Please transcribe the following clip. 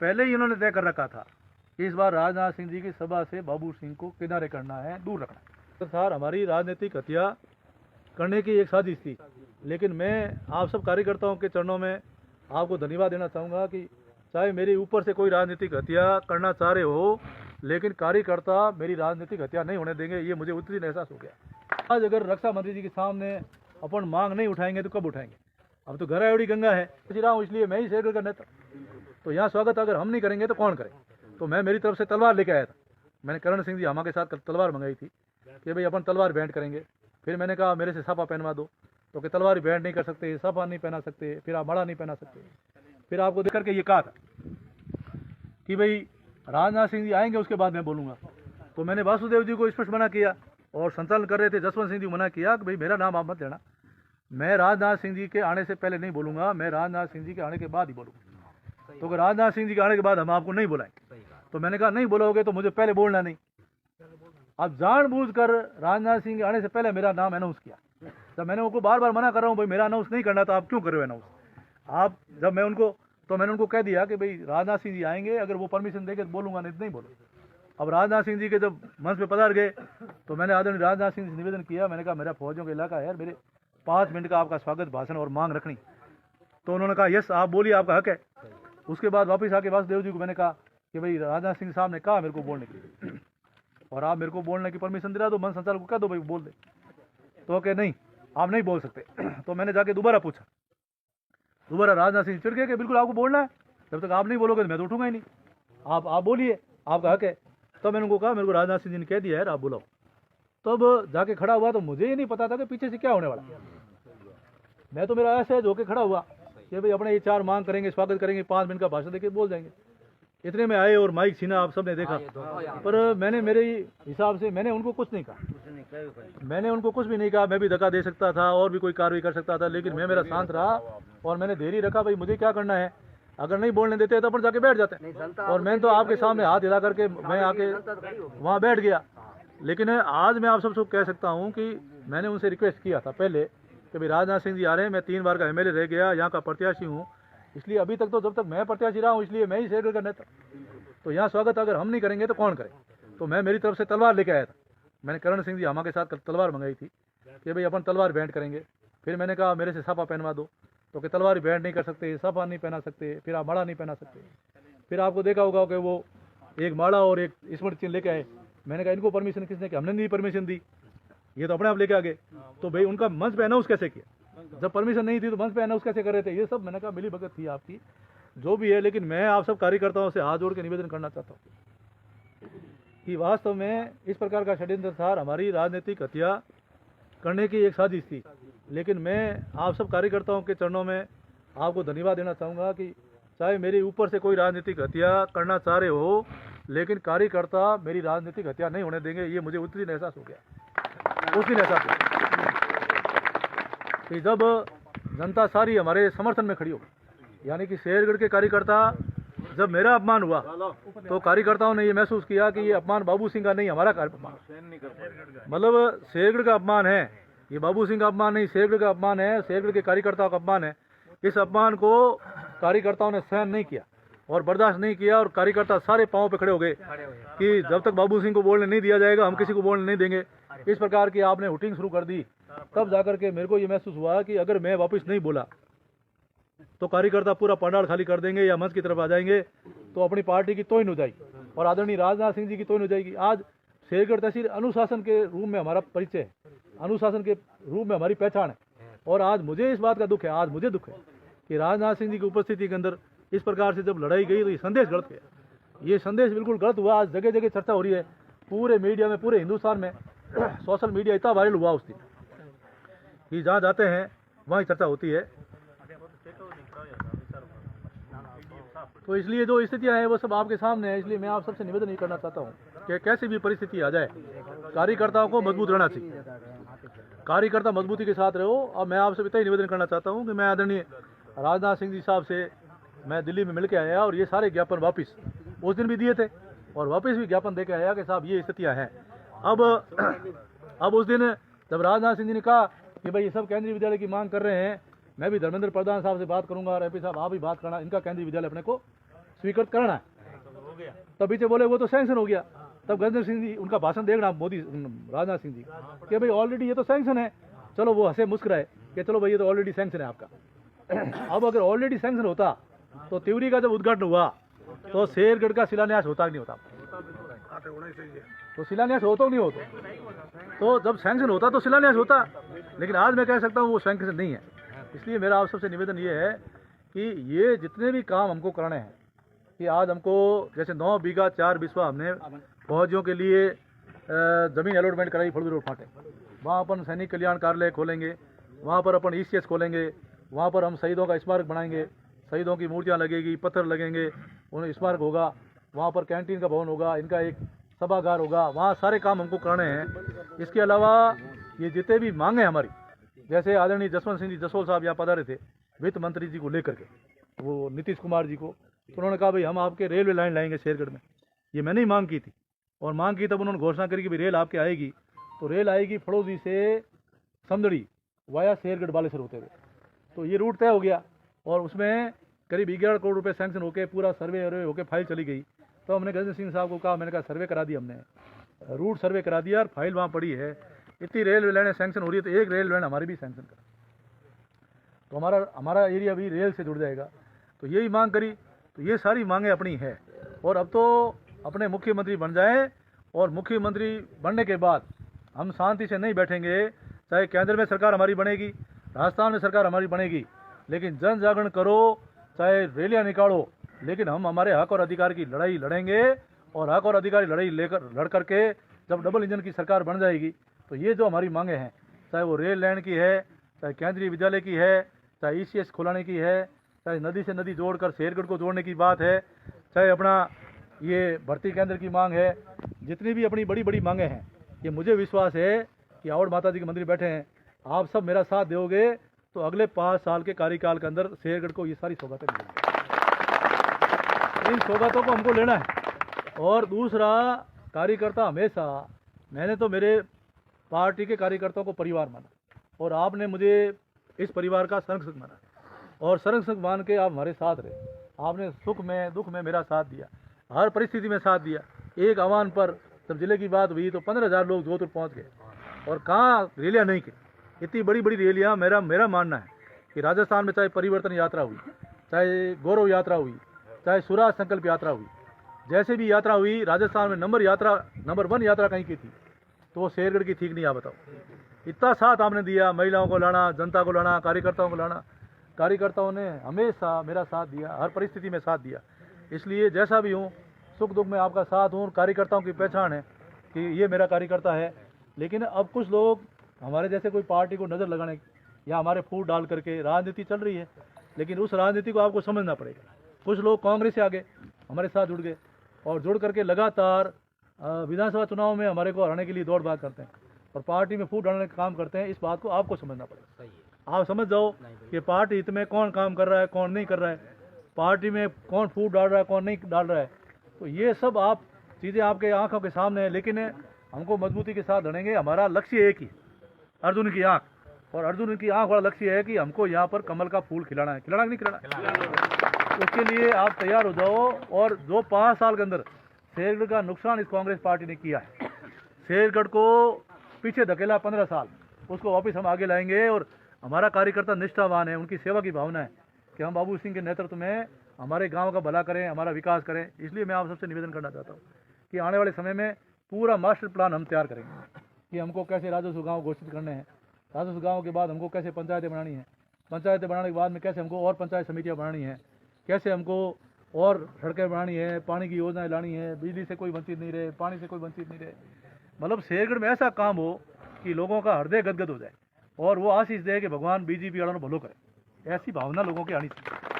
पहले ही उन्होंने तय कर रखा था कि इस बार राजनाथ सिंह जी की सभा से बाबू सिंह को किनारे करना है, दूर रखना है। तो सर हमारी राजनीतिक हत्या करने की एक साजिश थी, लेकिन मैं आप सब कार्यकर्ताओं के चरणों में आपको धन्यवाद देना चाहूँगा कि चाहे मेरे ऊपर से कोई राजनीतिक हत्या करना चाह रहे हो, लेकिन कार्यकर्ता मेरी राजनीतिक हत्या नहीं होने देंगे, ये मुझे उस दिन एहसास हो गया। आज अगर रक्षा मंत्री जी के सामने अपन मांग नहीं उठाएंगे तो कब उठाएंगे? अब तो घर आयोड़ी गंगा है, रहा हूँ इसलिए मैं ही शेयर का नेता, तो यहाँ स्वागत अगर हम नहीं करेंगे तो कौन करे? तो मैं मेरी तरफ से तलवार लेके आया था। मैंने करण सिंह जी हमा के साथ तलवार मंगाई थी कि भाई अपन तलवार बैंड करेंगे। फिर मैंने कहा मेरे से साफा पहनवा दो, तो कि तलवार बैंड नहीं कर सकते, साफा नहीं पहना सकते, फिर आप माड़ा नहीं पहना सकते। फिर आपको देख करके ये कहा था कि भाई राजनाथ सिंह जी आएंगे उसके बाद मैं बोलूँगा। तो मैंने वासुदेव जी को स्पष्ट मना किया और संचालन कर रहे थे जसवंत सिंह जी मना किया कि भाई मेरा नाम आप मत लेना, मैं राजनाथ सिंह जी के आने से पहले नहीं बोलूँगा, मैं राजनाथ सिंह जी के आने के बाद ही बोलूँगा। तो अगर राजनाथ सिंह जी के आने के बाद हम आपको नहीं बुलाएंगे, तो मैंने कहा नहीं बोलोगे तो मुझे पहले बोलना नहीं। अब जानबूझकर राजनाथ सिंह के आने से पहले मेरा नाम अनाउंस किया। जब मैंने उनको बार बार मना कर रहा हूँ भाई मेरा अनाउंस नहीं करना, तो आप क्यों कर रहे हो अनाउंस? आप जब मैं उनको तो मैंने उनको कह दिया कि भाई राजनाथ सिंह जी आएंगे, अगर वो परमिशन देंगे तो बोलूँगा, नहीं तो नहीं बोलूँ। अब राजनाथ सिंह जी के जब मंच पे पधार गए तो मैंने आदरणीय राजनाथ सिंह से निवेदन किया, मैंने कहा मेरा फौजियों का इलाका है यार, मेरे 5 मिनट का आपका स्वागत भाषण और मांग रखनी। तो उन्होंने कहा यस आप बोलिए, आपका हक है। उसके बाद वापस आके वासुदेव जी को मैंने कहा कि भाई राजनाथ सिंह साहब ने कहा मेरे को बोलने के लिए, और आप मेरे को बोलने की परमिशन दिला दो, मन संचालक को कह दो भाई बोल दे। तो कहे नहीं आप नहीं बोल सकते। तो मैंने जाके दोबारा पूछा, दोबारा राजनाथ सिंह चिढ़ गए कि बिल्कुल आपको बोलना है, जब तक आप नहीं बोलोगे तो मैं तो उठूंगा ही नहीं, आप बोलिए, आपका हक है। तो मैंने उनको कहा मेरे को राजनाथ सिंह जी ने कह दिया है आप बुलाओ। तब जाके खड़ा हुआ तो मुझे ही नहीं पता था कि पीछे से क्या होने वाला। मैं तो मेरा ऐसे होके खड़ा हुआ कि भाई अपने ये 4 मांग करेंगे, स्वागत करेंगे, 5 मिनट का भाषण देके बोल जाएंगे। इतने में आए और माइक छीना, आप सब ने देखा। पर मैंने मेरे हिसाब से मैंने उनको कुछ नहीं कहा, मैंने उनको कुछ भी नहीं कहा। मैं भी धक्का दे सकता था और भी कोई कार्रवाई कर सकता था, लेकिन मैं मेरा शांत रहा और मैंने धैर्य रखा भाई मुझे क्या करना है। अगर नहीं बोलने देते तो अपन जाके बैठ जाते, और मैं तो आपके सामने हाथ हिला करके मैं आके वहाँ बैठ गया। लेकिन आज मैं आप सबसे कह सकता हूँ कि मैंने उनसे रिक्वेस्ट किया था पहले कि भाई राजनाथ सिंह जी आ रहे हैं, मैं 3 बार का एमएलए रह गया, यहाँ का प्रत्याशी हूँ, इसलिए अभी तक तो जब तक मैं प्रत्याशी रहा हूँ इसलिए मैं ही शेयर का नेता, तो यहाँ स्वागत अगर हम नहीं करेंगे तो कौन करे? तो मैं मेरी तरफ से तलवार लेके आया था। मैंने करण सिंह जी हमा के साथ तलवार मंगाई थी कि भाई अपन तलवार बैंड करेंगे। फिर मैंने कहा मेरे से साफा पहनवा दो, तो कि तलवार बैंड नहीं कर सकते, साफा नहीं पहना सकते, फिर आप माड़ा नहीं पहना सकते। फिर आपको देखा होगा कि वो एक माड़ा और एक स्मृति चिन्ह लेके आए। मैंने कहा इनको परमिशन किसने की? हमने नहीं परमिशन दी, ये तो अपने आप लेके आ गए। तो भाई उनका मंच पे अनाउंस कैसे किया? जब परमिशन नहीं थी तो मंच पे अनाउंस कैसे कर रहे थे? ये सब मैंने कहा मिली भगत थी आपकी, जो भी है। लेकिन मैं आप सब कार्यकर्ताओं से हाथ जोड़ के निवेदन करना चाहता हूँ कि वास्तव में इस प्रकार का षड्यंत्र था, हमारी राजनीतिक हत्या करने की एक साजिश थी। लेकिन मैं आप सब कार्यकर्ताओं के चरणों में आपको धन्यवाद देना चाहूँगा कि चाहे मेरे ऊपर से कोई राजनीतिक हत्या करना चाह रहे हो, लेकिन कार्यकर्ता मेरी राजनीतिक हत्या नहीं होने देंगे, ये मुझे उस दिन एहसास हो गया। उस दिन एहसास हो कि जब जनता सारी हमारे समर्थन में खड़ी हो, यानी कि शेरगढ़ के कार्यकर्ता, जब मेरा अपमान हुआ तो कार्यकर्ताओं ने ये महसूस किया कि ये अपमान बाबू सिंह का नहीं, हमारा अपमान, मतलब शेरगढ़ का अपमान है, ये बाबू सिंह का अपमान नहीं, शेरगढ़ का अपमान है, शेरगढ़ के कार्यकर्ताओं का अपमान है। इस अपमान को कार्यकर्ताओं ने सहन नहीं किया और बर्दाश्त नहीं किया, और कार्यकर्ता सारे पांव पे खड़े हो गए कि जब तक बाबू सिंह को बोलने नहीं दिया जाएगा हम किसी को बोलने नहीं देंगे। इस प्रकार की आपने हुटिंग शुरू कर दी। तब जाकर के मेरे को ये महसूस हुआ कि अगर मैं वापस नहीं बोला तो कार्यकर्ता पूरा पंडाल खाली कर देंगे या मंच की तरफ आ जाएंगे, तो अपनी पार्टी की तोहिन हो जाएगी और आदरणीय राजनाथ सिंह जी की तोहिन हो जाएगी। आज शेरगढ़ तहसील अनुशासन के रूप में हमारा परिचय है, अनुशासन के रूप में हमारी पहचान है, और आज मुझे इस बात का दुख है, आज मुझे दुख है कि राजनाथ सिंह जी की उपस्थिति के अंदर इस प्रकार से जब लड़ाई गई तो ये संदेश गलत है। ये संदेश बिल्कुल गलत हुआ। आज जगह जगह चर्चा हो रही है, पूरे मीडिया में, पूरे हिंदुस्तान में सोशल मीडिया इतना वायरल हुआ उस दिन कि जहाँ जाते हैं वहीं चर्चा होती है। तो इसलिए जो स्थितियाँ हैं वो सब आपके सामने है। इसलिए मैं आप सबसे निवेदन ये करना चाहता हूँ कि कैसी भी परिस्थिति आ जाए कार्यकर्ताओं को मजबूत रहना चाहिए, कार्यकर्ता मजबूती के साथ रहो। और मैं आपसे इतना ही निवेदन करना चाहता हूँ कि मैं आदरणीय राजनाथ सिंह जी साहब से मैं दिल्ली में मिल के आया और ये सारे ज्ञापन वापस उस दिन भी दिए थे और वापस भी ज्ञापन दे के आया कि साहब ये स्थितियाँ हैं। अब उस दिन जब राजनाथ सिंह जी ने कहा कि भाई ये सब केंद्रीय विद्यालय की मांग कर रहे हैं, मैं भी धर्मेंद्र प्रधान साहब से बात करूंगा और एपी साहब आप भी बात करना, इनका केंद्रीय विद्यालय अपने को स्वीकृत करना है। तब पीछे बोले वो तो सैंक्शन हो गया। तब गजेंद्र सिंह जी उनका भाषण देखना मोदी राजनाथ सिंह जी कि भाई ऑलरेडी ये तो सैंक्शन है। चलो वो हंसे मुस्कुराए कि चलो भाई ये तो ऑलरेडी सैंक्शन है आपका। अब अगर ऑलरेडी सैंक्शन होता तो त्रिवेणी का जब उद्घाटन हुआ तो शेरगढ़ का शिलान्यास होता कि नहीं होता? तो शिलान्यास होता नहीं होता, तो जब सैंक्शन होता तो शिलान्यास होता। लेकिन आज मैं कह सकता हूँ वो सैंक्शन नहीं है। इसलिए मेरा आप सबसे निवेदन ये है कि ये जितने भी काम हमको करने हैं कि आज हमको जैसे 9 बीघा 4 बिस्वा हमने फौजियों के लिए ज़मीन अलॉटमेंट कराई फलूदी रोड फाटे, वहाँ अपन सैनिक कल्याण कार्यालय खोलेंगे, वहाँ पर अपन ECS खोलेंगे, वहाँ पर हम शहीदों का स्मारक बनाएंगे, शहीदों की मूर्तियाँ लगेगी, पत्थर लगेंगे, उन्हें स्मारक होगा, वहाँ पर कैंटीन का भवन होगा, इनका एक सभागार होगा, वहाँ सारे काम हमको करने हैं। इसके अलावा ये जितने भी मांगे हमारी, जैसे आदरणीय जसवंत सिंह जी जसोल साहब यहाँ पधारे थे वित्त मंत्री जी को लेकर के, वो नीतीश कुमार जी को, तो उन्होंने कहा भाई हम आपके रेलवे लाइन लाएंगे शेरगढ़ में। ये मैंने ही मांग की थी, और मांग की तब उन्होंने घोषणा करी कि भाई रेल आपके आएगी, तो रेल आएगी फड़ौदी से समदड़ी वाया शेरगढ़ बालेश्वर होते हुए। तो ये रूट तय हो गया और उसमें करीब 11 करोड़ रुपए सैंक्शन होकर पूरा सर्वे होकर फाइल चली गई। तो हमने गजेंद्र सिंह साहब को कहा, मैंने कहा सर्वे करा दिया, हमने रूट सर्वे करा दिया और फाइल वहाँ पड़ी है। इतनी रेलवे लाइनें सैंक्शन हो रही है तो एक रेल लाइन हमारी भी सैंक्शन करा, तो हमारा एरिया भी रेल से जुड़ जाएगा। तो यही मांग करी, तो ये सारी मांगें अपनी है। और अब तो अपने मुख्यमंत्री बन जाए, और मुख्यमंत्री बनने के बाद हम शांति से नहीं बैठेंगे। चाहे केंद्र में सरकार हमारी बनेगी, राजस्थान में सरकार हमारी बनेगी, लेकिन जन जागरण करो, चाहे रैलियाँ निकालो, लेकिन हम हमारे हक और अधिकार की लड़ाई लड़ेंगे। और हक और अधिकार लड़ाई लड़ करके जब डबल इंजन की सरकार बन जाएगी तो ये जो हमारी मांगे हैं, चाहे वो रेल लाइन की है, चाहे केंद्रीय विद्यालय की है, चाहे ECS खुलाने की है, चाहे नदी से नदी जोड़कर शेरगढ़ को जोड़ने की बात है, चाहे अपना ये भर्ती केंद्र की मांग है, जितनी भी अपनी बड़ी बड़ी मांगे हैं, ये मुझे विश्वास है कि आवड़ माता जी के मंदिर बैठे हैं, आप सब मेरा साथ दोगे तो अगले 5 साल के कार्यकाल के अंदर शेरगढ़ को ये सारी सौगातें मिलेंगी। इन सौगातों को हमको लेना है। और दूसरा, कार्यकर्ता हमेशा, मैंने तो मेरे पार्टी के कार्यकर्ताओं को परिवार माना, और आपने मुझे इस परिवार का संरक्षक माना, और संरक्षक मान के आप हमारे साथ रहे। आपने सुख में दुख में मेरा साथ दिया, हर परिस्थिति में साथ दिया। एक आह्वान पर जब जिले की बात हुई तो 15,000 लोग जोधपुर पहुंच गए, और कहाँ रैलियाँ नहीं की, इतनी बड़ी बड़ी रैलियाँ। मेरा मानना है कि राजस्थान में चाहे परिवर्तन यात्रा हुई, चाहे गौरव यात्रा हुई, चाहे स्वराज संकल्प यात्रा हुई, जैसे भी यात्रा हुई, राजस्थान में नंबर 1 यात्रा कहीं की थी तो वो शेरगढ़ की ठीक नहीं। आप बताओ, इतना साथ आपने दिया, महिलाओं को लाना, जनता को लाना, कार्यकर्ताओं को लाना। कार्यकर्ताओं ने हमेशा मेरा साथ दिया, हर परिस्थिति में साथ दिया। इसलिए जैसा भी हूँ, सुख दुख में आपका साथ हूँ। कार्यकर्ताओं की पहचान है कि ये मेरा कार्यकर्ता है। लेकिन अब कुछ लोग हमारे जैसे कोई पार्टी को नज़र लगाने या हमारे फूट डाल करके राजनीति चल रही है, लेकिन उस राजनीति को आपको समझना पड़ेगा। कुछ लोग कांग्रेस से आगे हमारे साथ जुड़ गए, और जुड़ करके लगातार विधानसभा चुनाव में हमारे को हराने के लिए दौड़ भाग करते हैं, और पार्टी में फूट डालने का काम करते हैं। इस बात को आपको समझना पड़ेगा। आप समझ जाओ कि पार्टी हित में कौन काम कर रहा है, कौन नहीं कर रहा है, पार्टी में कौन फूट डाल रहा है, कौन नहीं डाल रहा है। तो ये सब आप चीज़ें आपके आंखों के सामने है, लेकिन हमको मजबूती के साथ लड़ेंगे। हमारा लक्ष्य एक ही, अर्जुन की आंख, और अर्जुन की आंख वाला लक्ष्य है कि हमको यहाँ पर कमल का फूल खिलाना है। खिलाना कि नहीं खिलाना? उसके लिए आप तैयार हो जाओ। और जो 5 साल के अंदर शेरगढ़ का नुकसान इस कांग्रेस पार्टी ने किया है, शेरगढ़ को पीछे धकेला 15 साल, उसको वापस हम आगे लाएंगे। और हमारा कार्यकर्ता निष्ठावान है, उनकी सेवा की भावना है कि हम बाबू सिंह के नेतृत्व में हमारे गांव का भला करें, हमारा विकास करें। इसलिए मैं आप सबसे निवेदन करना चाहता हूँ कि आने वाले समय में पूरा मास्टर प्लान हम तैयार करेंगे कि हमको कैसे राजस्व गाँव घोषित करने हैं, राजस्व गाँव के बाद हमको कैसे पंचायतें बनानी है, पंचायतें बनाने के बाद में कैसे हमको और पंचायत समितियाँ बनानी है, कैसे हमको और सड़कें बनानी है, पानी की योजनाएं लानी है, बिजली से कोई वंचित नहीं रहे, पानी से कोई वंचित नहीं रहे। मतलब शेरगढ़ में ऐसा काम हो कि लोगों का हृदय गदगद हो जाए और वो आशीष दे कि भगवान BJP वालों ने भलो करे। ऐसी भावना लोगों की आनी चाहिए।